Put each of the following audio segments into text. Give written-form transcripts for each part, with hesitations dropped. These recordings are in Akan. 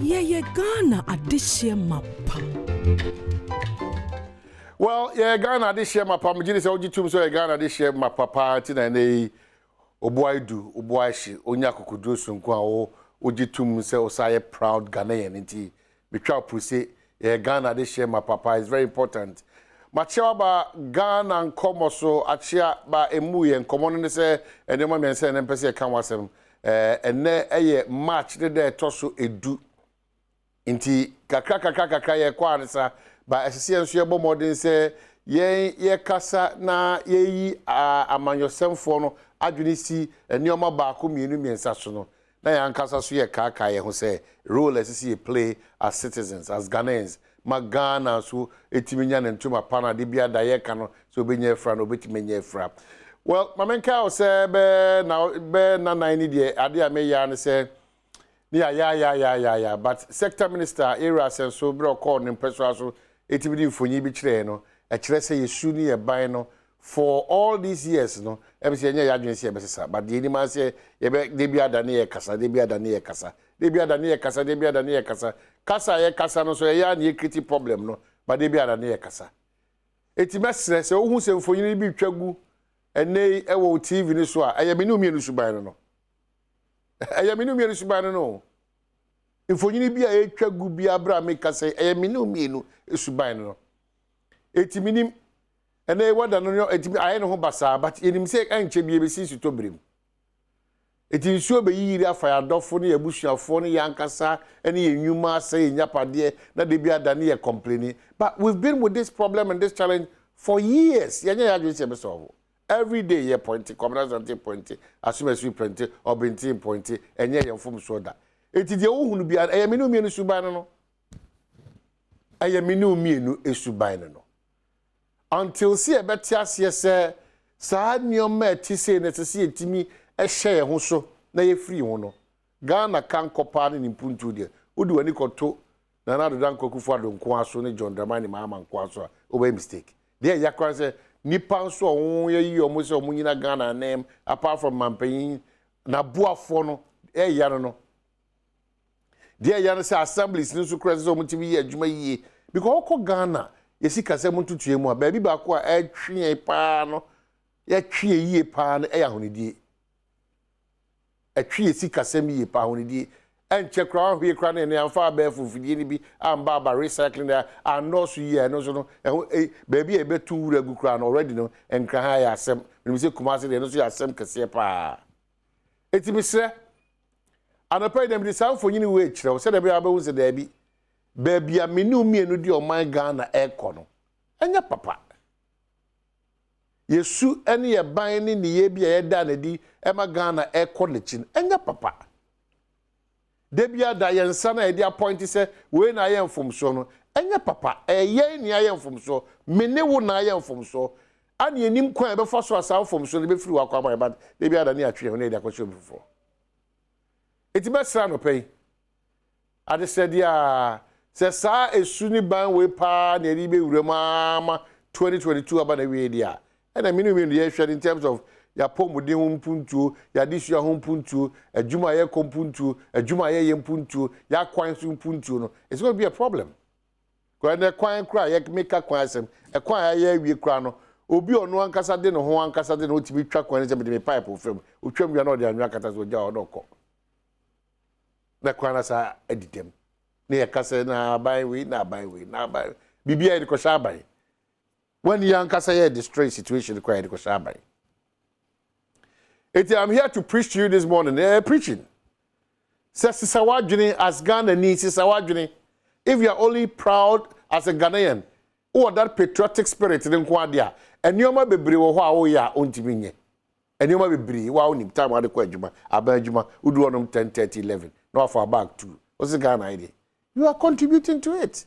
Ye Ghana adishye mapa. Well, yeah, Ghana adishye mapa. Mjini sa ojitum so ye Ghana adishye mapa pa ti na ne oboaidu, oboaishi, onya kokudro sunku a ojitum se osaye proud Ghanaian nti betwa prose ye Ghana adishye mapa is very important. Machewa ba Ghana Nkommo so achia ba emu ye Nkommo ne se enema miense ne mpese kan wasem ene eye match de toso edu inti kakra ye kwa nsa ba esese enso ye bomodin se ye kasa na ye yi amanyosemfo no adwene si enioma ba ko mienu miensa so no na ya nkasa so ye kaka ye ho se role esese ye play as citizens as Ghanaians Magana so etiminya ne ntuma pana de bia da ye ka no so obenya fra no betimenya fra. Well mamenka o se be na nine de ade a me ya ne se yeah but sector minister area sense so bro call ne person so etibidi mfonyi bi kire no e kire se yesu ni e ban no for all these years no e be se nya ya adwen se e be sesa but the man say ye be de bia da ne ye kasa de bia da ne ye kasa de bia da ne ye kasa de bia da ne ye kasa kasa ye kasa no so ya na ye create problem no but de bia da ne ye kasa etibesre se ohun se mfonyi bi twagu ene e wo TV ni so a eye me no mienu suban no eye me no mienu suban no mfonyi bi a etwagu bi abra me kasa eye me no mienu suban no etiminim ene wada no etimi aye no ho basa but enim se enche bi ebesi suto brem etinsuo be yiri afa ya dofo ne yabusuafo ne yankasa ene yenwuma ase nyapade na de bi ada ne ye complaining but we've been with this problem and this challenge for years yenya ya dwe se be solve every day ye point community something point assume sweet point or bintin point enye ye mfom so da etidi ohunu bi eye me no mienu suban no eye me no mienu esuban no until see e beti ase se saa nioma ti se ne se etimi ehye ye ho so na ye free ho no Ghana kan kopa ne mpuntu de odi wani koto na na dodan kokufu adonko aso ne John Dramani mama nko aso a obe mistake dey yakwa se nipa nso ohun ye yi omo se omo nyina Ghana name apart from mampanyin na buafo no ya no dey ya no se assemblies nso krese omo timi ye adwuma yie because oko Ghana yesi kase mo tutue mu a ba bi ba ko a atwe pa no ya twe yie pa no ya honidie atwe yesi kase mi yie pa honidie enche kra hwe kra na ne amfa ba fufudie ni bi amba ba recycling there and no so yie no so no ba bi e betu wura gu kra no already no enkra ha ya asem me se kumase de no so ya asem kase pa etibisre anapa dem di sanfo nyini we kire se de ba hu se da bi baby a menu mienu di o man Ghana ekono enya papa yesu ene ye ban ni ye bia ye da na di ema Ghana ekono chin enya papa debia da ye nsa na ye di appoint se we na ye mfomso no enya papa ye ni ye mfomso mene wo na ye mfomso ani enim kwan be fa so asa mfomso ne be firi wa kwa ba but debia da ne atwe ne di akosho before etibesra no pay ade said ya se sa esuni ban we pa na ri be wurama 2022 aba na we dia and I mean we share in terms of ya pomuden ho mpuntuo ya disua ho mpuntuo adwuma ye kompuntuo adwuma ye mpuntuo ya kwan so mpuntuo no it's going to be a problem kwa na kwan kra ye make kwan asem e kwan ya awie kra no obi ono ankasa de no ho ankasa de no otimi twa kwan se me pipe ofem otwam ya no de anwa kata so ja odoko na kwan na sa editem ne yakase na abai we na abai bibia e ko sha abai when yankasa ye destroy situation ko e ko sha abai I'm here to preach to you this morning preaching says sisawadwene as Ghana ni sisawadwene if you are only proud as a Ghanaian or that patriotic spirit in kwadia enioma bebre wo ho a wo ya ontimi nye enioma bebre wa onim time ade ko adwuma abadwuma udu onom 10:30 11 no for back 2 what's the Ghana idea you are contributing to it.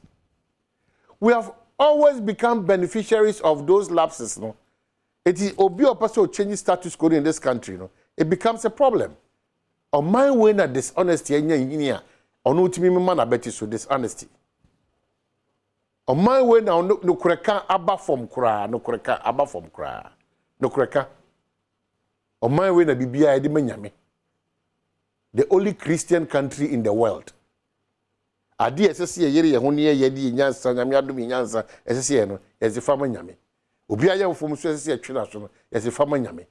We have always become beneficiaries of those lapses, no? It is obi opposite changing status quo in this country, no? It becomes a problem. On my way na dishonesty enya yinia, ono timi mema na beti so dishonesty. On my way na no kureka aba from kra, no kureka aba from kra. No kureka. On my way na bibia edi menyame. The only Christian country in the world. ade esese ye yere ye ho ne ye di nyansa nyame adom nyansa esese ye no yesi fama nyame obi ayemfo so esese atwena so no yesi fama nyame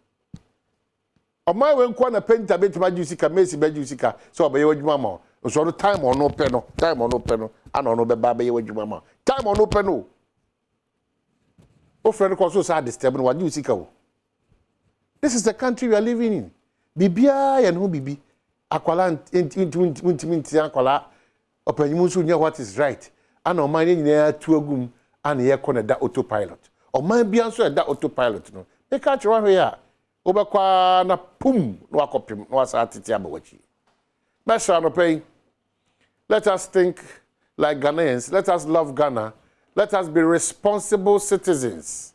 Oma we nkwa na penta betima jusika Messi be jusika so obaye wadwuma ma so no time on no pe no ana no be ba be wadwuma ma time on no pe no o friend ko so sa disturb no wadwuma jusika wo. This is the country we are living in. Bibia ya no bibi akwala intimate akwala opanyimu so nya what is right ana oman ni nyina tu agum ana ye kọ na da autopilot oman bia so da autopilot no e ka chwa hwe ya obekwa na pum no akopim no asa atete abawachi. Mesha no pay. Let us think like Ghanaians. Let us love Ghana. Let us be responsible citizens.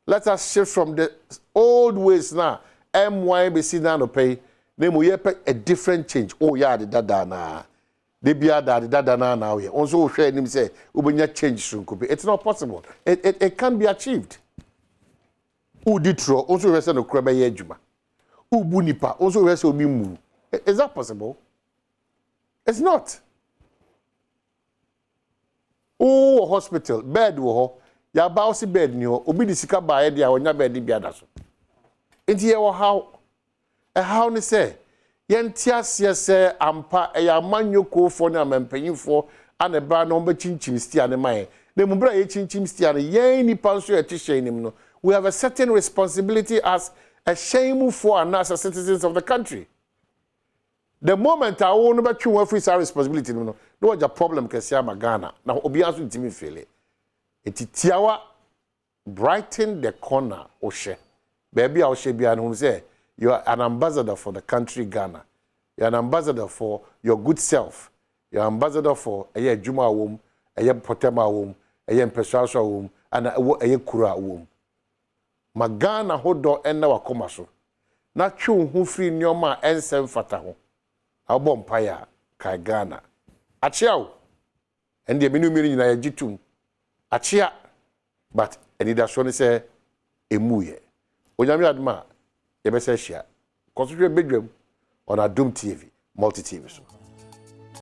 Let us shift from the old ways now. MYBC now no pay. Name we a different change. Oh yeah, the dada na. They be the dada na now here. Also share him say ubenya change soon could be. It's not possible. It can be achieved. Uditro also rest no kreba ye adwuma. Ubu nipa also rest obi mu. Is that possible? It's not. Oh, hospital bed wo ya ba si bed ni ho obi di sika ba ye dia onya bed bi ada so. Enti ye wo how ni say yentiase se ampa ya manyoko fo na mampanyifo ana bra no be chinchim stia ne mai. Na mu bra ye chinchim stia ne yen nipa nso e tishe nim no. We have a certain responsibility as a shameful and as citizens of the country. The moment I want to be one free responsibility, no what's a problem? Because I'm Ghana now. Obiasu intimi feel it. Tiawa brighten the corner. Oshe, baby, Oshe be and say you are an ambassador for the country Ghana. You are an ambassador for your good self. You are an ambassador for a year Juma womb, a year Potema womb, a year Pesasha womb, and a year Kura womb. Magana hodo ena wakoma so na twu hu free nyoma ensem fata ho abom paya kai Ghana achia wo ende menu nyina ya gitum achia but enida so ne se emuye onyame aduma ye be se hia konsutwe bedwam on Adom TV multi TV so